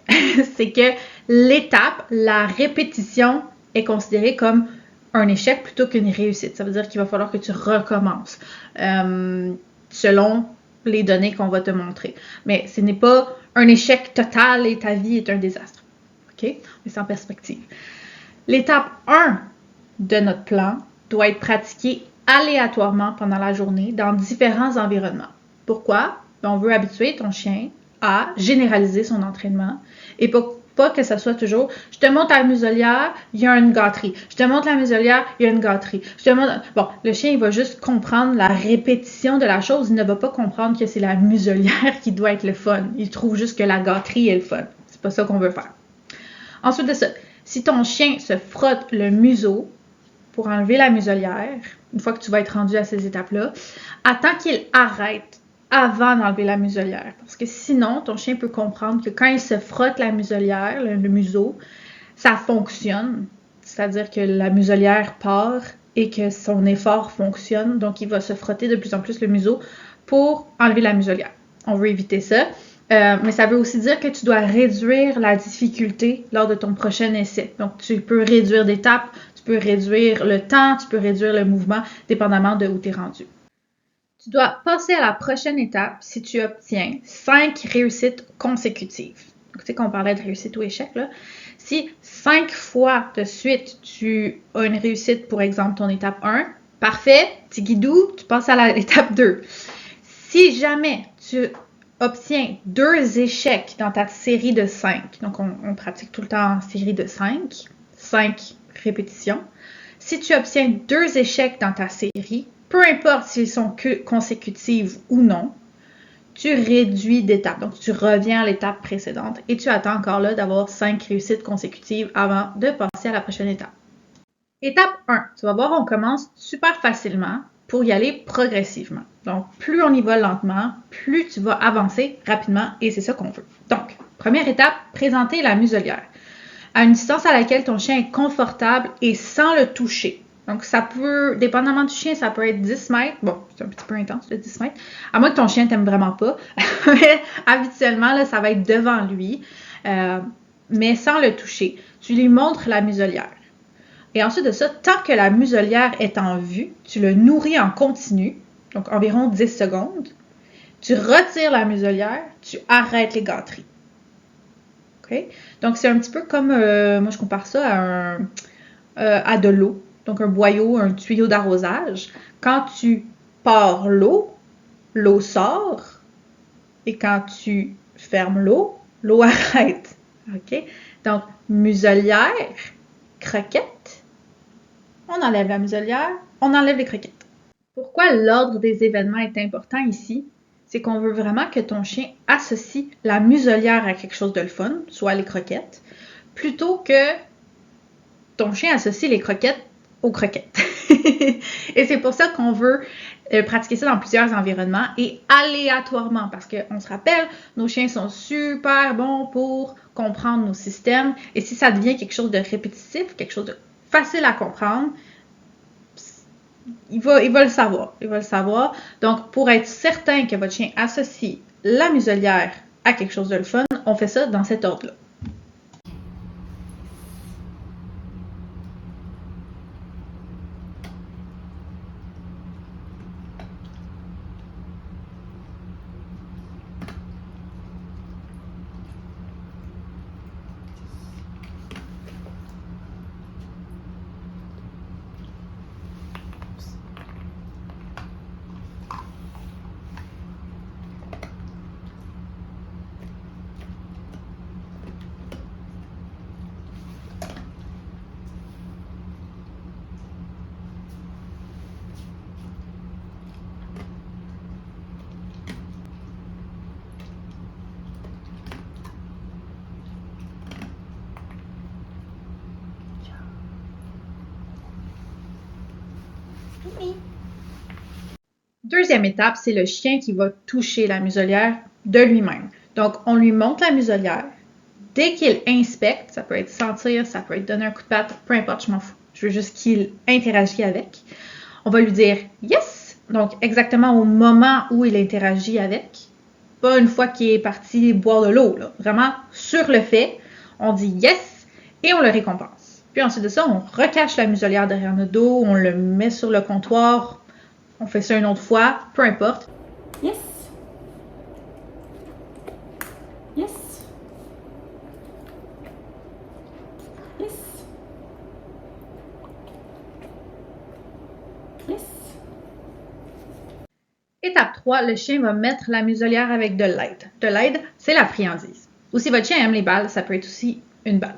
C'est que l'étape, la répétition est considérée comme un échec plutôt qu'une réussite. Ça veut dire qu'il va falloir que tu recommences selon les données qu'on va te montrer. Mais ce n'est pas un échec total et ta vie est un désastre. OK? Mais c'est en perspective. L'étape 1 de notre plan doit être pratiquée aléatoirement pendant la journée dans différents environnements. Pourquoi? On veut habituer ton chien à généraliser son entraînement et pas que ça soit toujours « je te montre la muselière, il y a une gâterie. Je te montre la muselière, il y a une gâterie. Je te montre... » Bon, le chien, il va juste comprendre la répétition de la chose. Il ne va pas comprendre que c'est la muselière qui doit être le fun. Il trouve juste que la gâterie est le fun. C'est pas ça qu'on veut faire. Ensuite de ça, si ton chien se frotte le museau pour enlever la muselière, une fois que tu vas être rendu à ces étapes-là, attends qu'il arrête avant d'enlever la muselière. Parce que sinon, ton chien peut comprendre que quand il se frotte la muselière, le museau, ça fonctionne. C'est-à-dire que la muselière part et que son effort fonctionne. Donc, il va se frotter de plus en plus le museau pour enlever la muselière. On veut éviter ça. Mais ça veut aussi dire que tu dois réduire la difficulté lors de ton prochain essai. Donc, tu peux réduire d'étapes, tu peux réduire le temps, tu peux réduire le mouvement, dépendamment de où tu es rendu. Tu dois passer à la prochaine étape si tu obtiens 5 réussites consécutives. Donc, tu sais qu'on parlait de réussite ou échec, là. Si 5 fois de suite, tu as une réussite, pour exemple, ton étape 1, parfait, petit guidou, tu passes à l'étape 2. Si jamais tu obtiens 2 échecs dans ta série de 5, donc on pratique tout le temps en série de 5 répétitions. Si tu obtiens 2 échecs dans ta série, peu importe s'ils sont consécutifs ou non, tu réduis d'étape. Donc, tu reviens à l'étape précédente et tu attends encore là d'avoir 5 réussites consécutives avant de passer à la prochaine étape. Étape 1. Tu vas voir, on commence super facilement pour y aller progressivement. Donc, plus on y va lentement, plus tu vas avancer rapidement et c'est ça qu'on veut. Donc, première étape, présenter la muselière à une distance à laquelle ton chien est confortable et sans le toucher. Donc, ça peut, dépendamment du chien, ça peut être 10 mètres. Bon, c'est un petit peu intense, le 10 mètres. À moins que ton chien t'aime vraiment pas. Mais habituellement, là, ça va être devant lui, mais sans le toucher. Tu lui montres la muselière. Et ensuite de ça, tant que la muselière est en vue, tu le nourris en continu, donc environ 10 secondes. Tu retires la muselière, tu arrêtes les gâteries. Okay? Donc, c'est un petit peu comme, moi je compare ça à de l'eau. Donc, un boyau, un tuyau d'arrosage. Quand tu pars l'eau sort. Et quand tu fermes l'eau arrête. OK? Donc, muselière, croquette. On enlève la muselière, on enlève les croquettes. Pourquoi l'ordre des événements est important ici? C'est qu'on veut vraiment que ton chien associe la muselière à quelque chose de le fun, soit les croquettes, plutôt que ton chien associe les croquettes aux croquettes. Et c'est pour ça qu'on veut pratiquer ça dans plusieurs environnements et aléatoirement, parce qu'on se rappelle, nos chiens sont super bons pour comprendre nos systèmes, et si ça devient quelque chose de répétitif, quelque chose de facile à comprendre, il va le savoir. Il va le savoir. Donc, pour être certain que votre chien associe la muselière à quelque chose de le fun, on fait ça dans cet ordre-là. Deuxième étape, c'est le chien qui va toucher la muselière de lui-même. Donc, on lui monte la muselière. Dès qu'il inspecte, ça peut être sentir, ça peut être donner un coup de patte, peu importe, je m'en fous. Je veux juste qu'il interagit avec. On va lui dire « Yes ». Donc, exactement au moment où il interagit avec. Pas une fois qu'il est parti boire de l'eau. Vraiment, sur le fait, on dit « Yes » et on le récompense. Puis ensuite de ça, on recache la muselière derrière notre dos, on le met sur le comptoir. On fait ça une autre fois, peu importe. Yes. Yes. Yes. Yes. Étape 3, le chien va mettre la muselière avec de l'aide. De l'aide, c'est la friandise. Ou si votre chien aime les balles, ça peut être aussi une balle.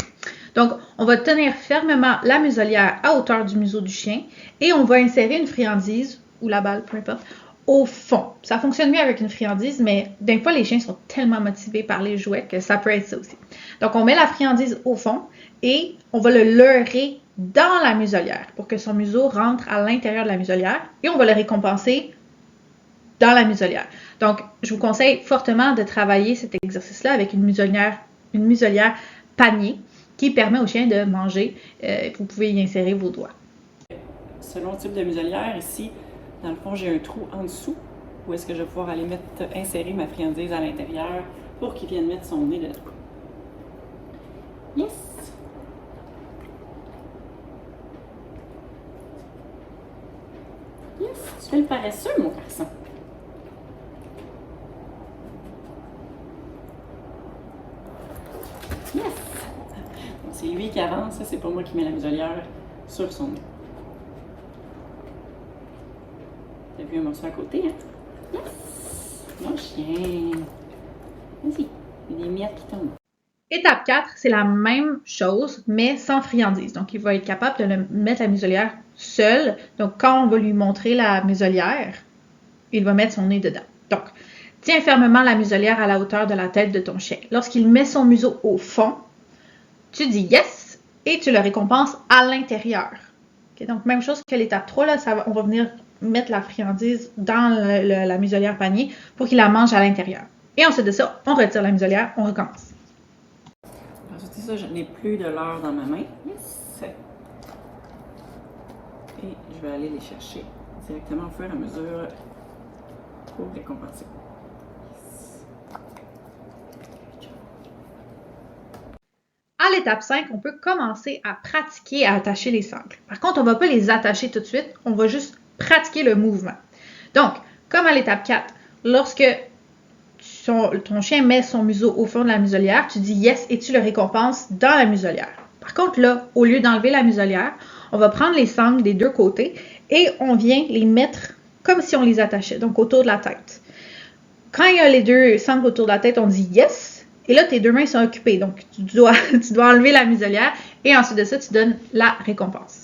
Donc, on va tenir fermement la muselière à hauteur du museau du chien et on va insérer une friandise ou la balle, peu importe, au fond. Ça fonctionne mieux avec une friandise, mais des fois, les chiens sont tellement motivés par les jouets que ça peut être ça aussi. Donc, on met la friandise au fond et on va le leurrer dans la muselière pour que son museau rentre à l'intérieur de la muselière et on va le récompenser dans la muselière. Donc, je vous conseille fortement de travailler cet exercice-là avec une muselière panier qui permet au chien de manger. Vous pouvez y insérer vos doigts. Selon le type de muselière, ici, dans le fond, j'ai un trou en dessous où est-ce que je vais pouvoir aller insérer ma friandise à l'intérieur pour qu'il vienne mettre son nez dedans. Yes! Yes! Tu fais le paresseux, mon garçon. Yes! Donc, c'est lui qui avance, c'est pas moi qui mets la muselière sur son nez. T'as vu un morceau à côté, hein? Yes! Mon chien! Vas-y, il y a des miettes qui tombent. Étape 4, c'est la même chose, mais sans friandise. Donc, il va être capable de mettre la muselière seul. Donc, quand on va lui montrer la muselière, il va mettre son nez dedans. Donc, tiens fermement la muselière à la hauteur de la tête de ton chien. Lorsqu'il met son museau au fond, tu dis « yes » et tu le récompenses à l'intérieur. Okay, donc, même chose que l'étape 3, là, on va venir mettre la friandise dans la muselière panier pour qu'il la mange à l'intérieur. Et ensuite de ça, on retire la muselière, on recommence. Ensuite de ça, je n'ai plus de leurre dans ma main. Yes! Et je vais aller les chercher directement au fur et à mesure pour récompenser. À l'étape 5, on peut commencer à pratiquer à attacher les sangles. Par contre, on ne va pas les attacher tout de suite, on va juste pratiquer le mouvement. Donc, comme à l'étape 4, lorsque ton chien met son museau au fond de la muselière, tu dis « yes » et tu le récompenses dans la muselière. Par contre, là, au lieu d'enlever la muselière, on va prendre les sangles des deux côtés et on vient les mettre comme si on les attachait, donc autour de la tête. Quand il y a les deux sangles autour de la tête, on dit « yes ». Et là, tes deux mains sont occupées. Donc, tu dois enlever la muselière et ensuite de ça, tu donnes la récompense.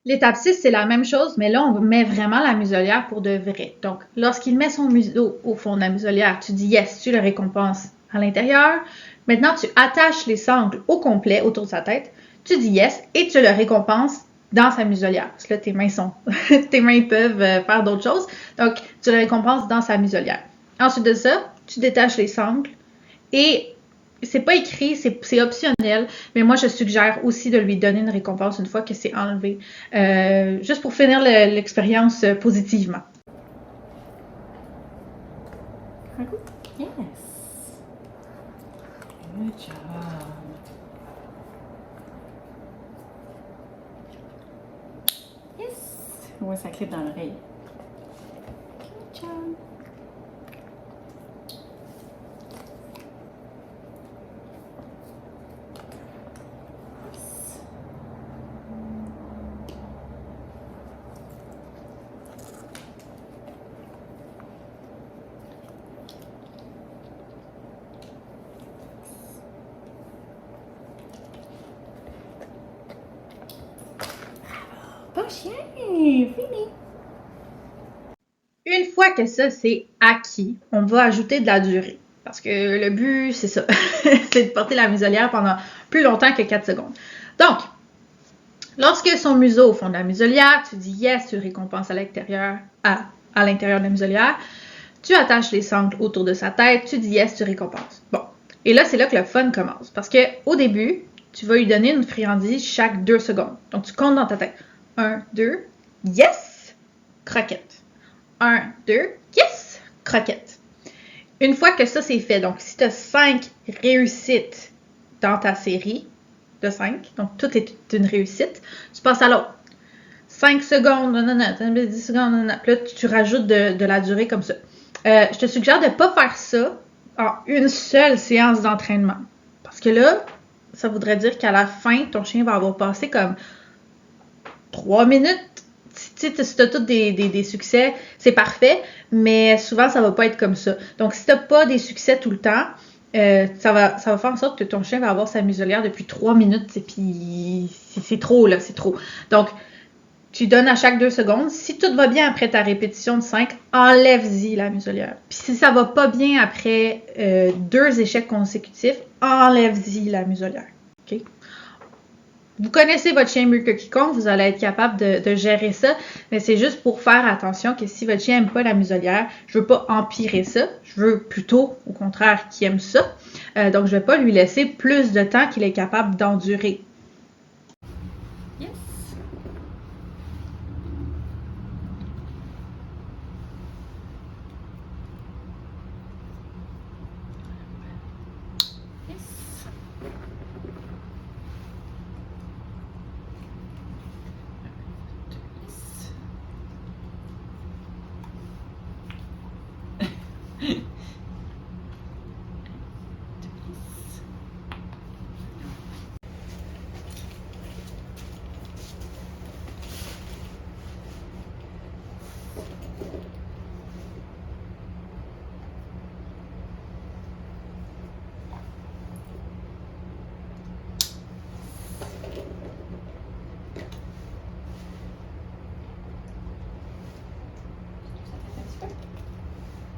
L'étape 6, c'est la même chose, mais là, on met vraiment la muselière pour de vrai. Donc, lorsqu'il met son museau au fond de la muselière, tu dis yes, tu le récompenses à l'intérieur. Maintenant, tu attaches les sangles au complet autour de sa tête, tu dis yes et tu le récompenses dans sa muselière. Parce que là, tes mains peuvent faire d'autres choses. Donc, tu le récompenses dans sa muselière. Ensuite de ça, tu détaches les sangles et c'est pas écrit, c'est optionnel, mais moi je suggère aussi de lui donner une récompense une fois que c'est enlevé, juste pour finir l'expérience positivement. Yes. Good job. Yes. Ouais, ça clip dans l'oreille. Good job. Bon chien, fini. Une fois que ça c'est acquis, on va ajouter de la durée. Parce que le but, c'est ça, c'est de porter la muselière pendant plus longtemps que 4 secondes. Donc, lorsque son museau au fond de la muselière, tu dis yes, tu récompenses à l'intérieur, à l'intérieur de la muselière. Tu attaches les sangles autour de sa tête, tu dis yes, tu récompenses. Bon. Et là, c'est là que le fun commence. Parce que au début, tu vas lui donner une friandise chaque 2 secondes. Donc, tu comptes dans ta tête. 1, 2, yes, croquette. 1, 2, yes, croquette. Une fois que ça c'est fait, donc si tu as 5 réussites dans ta série de 5, donc tout est une réussite, tu passes à l'autre. 5 secondes, 10 secondes, puis là, tu rajoutes de la durée comme ça. Je te suggère de ne pas faire ça en une seule séance d'entraînement. Parce que là, ça voudrait dire qu'à la fin, ton chien va avoir passé comme 3 minutes. Si tu as tous des succès, c'est parfait, mais souvent, ça ne va pas être comme ça. Donc, si tu n'as pas des succès tout le temps, ça va faire en sorte que ton chien va avoir sa muselière depuis 3 minutes, et puis c'est trop, là, c'est trop. Donc, tu donnes à chaque 2 secondes. Si tout va bien après ta répétition de 5, enlève-y la muselière. Puis si ça va pas bien après 2 échecs consécutifs, enlève-y la muselière. Okay? Vous connaissez votre chien mieux que quiconque, vous allez être capable de gérer ça, mais c'est juste pour faire attention que si votre chien n'aime pas la muselière, je veux pas empirer ça, je veux plutôt, au contraire, qu'il aime ça. Donc, je vais pas lui laisser plus de temps qu'il est capable d'endurer. Yes.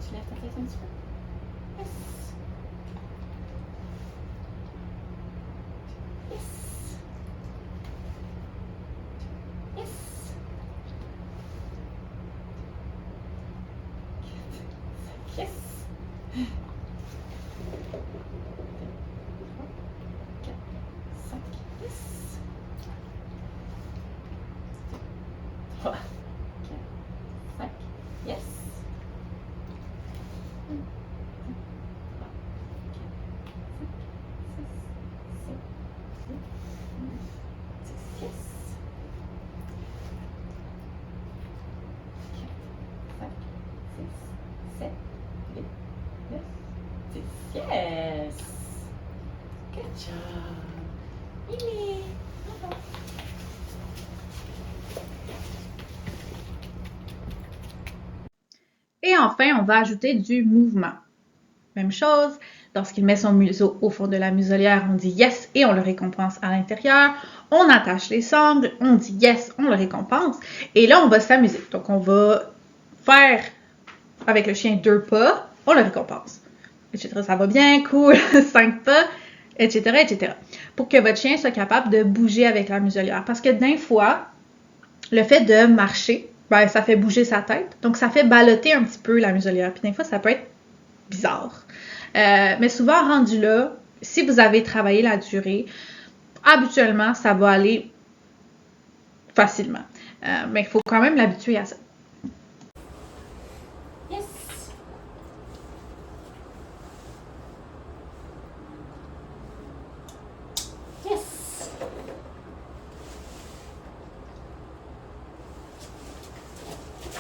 Tu lèves ta tête un petit peu. Yes. Yes. Yes. 4, 5, yes. 4, 5, yes. 3, 4, 5, yes. 7, 8, 9, 10. Yes! Good job! Mimi! Et enfin, on va ajouter du mouvement. Même chose, Lorsqu'il met son museau au fond de la muselière, on dit yes et on le récompense à l'intérieur. On attache les sangles, on dit yes, on le récompense. Et là, on va s'amuser. Donc, on va faire avec le chien 2 pas, on le récompense. Etc. Ça va bien, cool, 5 pas, etc., etc. Pour que votre chien soit capable de bouger avec la muselière. Parce que d'un fois, le fait de marcher, ben, ça fait bouger sa tête. Donc, ça fait ballotter un petit peu la muselière. Puis des fois, ça peut être bizarre. Mais souvent, rendu là, si vous avez travaillé la durée, habituellement, ça va aller facilement. Mais il faut quand même l'habituer à ça. Yes. Yes.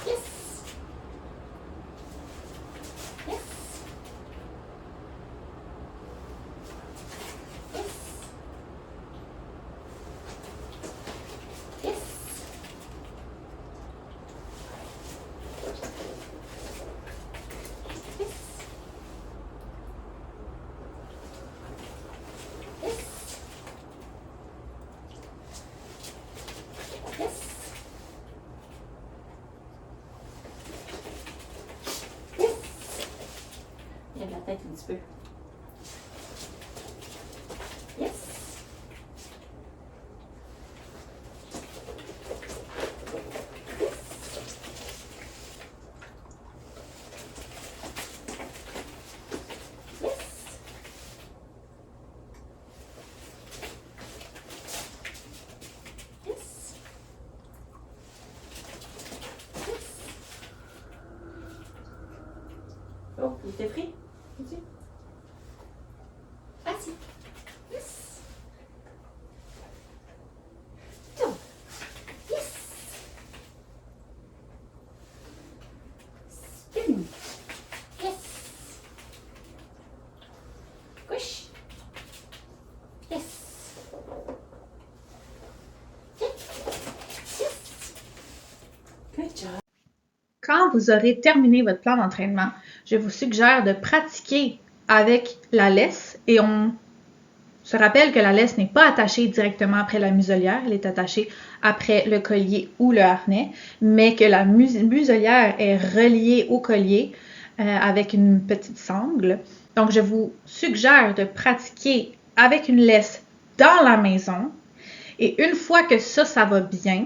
Yes. Yes. Yes. Lève la tête un petit peu. Yes. Oh, il était pris? Vas-y. Assis. Yes. Tourne. Yes. Spin. Yes. Push. Yes. Yes. Good job. Quand vous aurez terminé votre plan d'entraînement, je vous suggère de pratiquer avec la laisse et on se rappelle que la laisse n'est pas attachée directement après la muselière, elle est attachée après le collier ou le harnais, mais que la muselière est reliée au collier avec une petite sangle. Donc, je vous suggère de pratiquer avec une laisse dans la maison et une fois que ça va bien,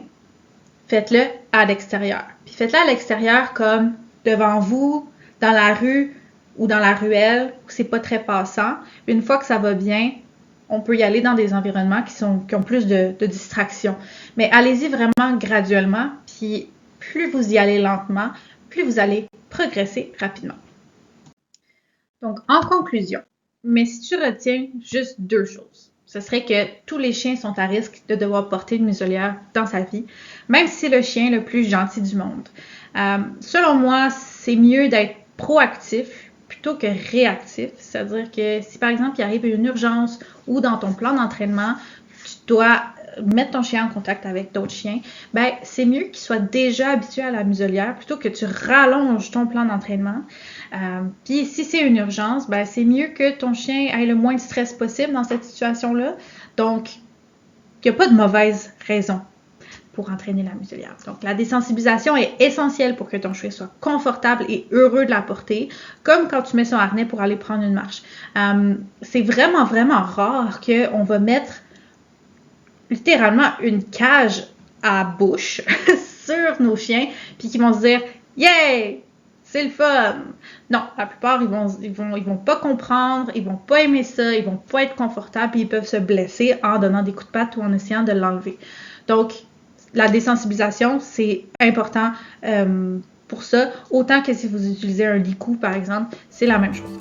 faites-le à l'extérieur. Puis faites-le à l'extérieur comme devant vous, dans la rue ou dans la ruelle, où c'est pas très passant. Une fois que ça va bien, on peut y aller dans des environnements qui ont plus de distractions. Mais allez-y vraiment graduellement, puis plus vous y allez lentement, plus vous allez progresser rapidement. Donc, en conclusion, mais si tu retiens juste 2 choses, ce serait que tous les chiens sont à risque de devoir porter une muselière dans sa vie, même si c'est le chien le plus gentil du monde. Selon moi, c'est mieux d'être proactif plutôt que réactif. C'est-à-dire que si par exemple il arrive une urgence ou dans ton plan d'entraînement, tu dois mettre ton chien en contact avec d'autres chiens, ben c'est mieux qu'il soit déjà habitué à la muselière plutôt que tu rallonges ton plan d'entraînement. Puis si c'est une urgence, ben c'est mieux que ton chien ait le moins de stress possible dans cette situation-là. Donc, il n'y a pas de mauvaise raison pour entraîner la muselière. Donc, la désensibilisation est essentielle pour que ton chien soit confortable et heureux de la porter, comme quand tu mets son harnais pour aller prendre une marche. C'est vraiment, vraiment rare qu'on va mettre littéralement une cage à bouche sur nos chiens, puis qu'ils vont se dire « Yay! C'est le fun! » Non, la plupart, ils vont pas comprendre, ils vont pas aimer ça, ils vont pas être confortables, puis ils peuvent se blesser en donnant des coups de patte ou en essayant de l'enlever. Donc, la désensibilisation, c'est important pour ça, autant que si vous utilisez un licou, par exemple, c'est la même chose.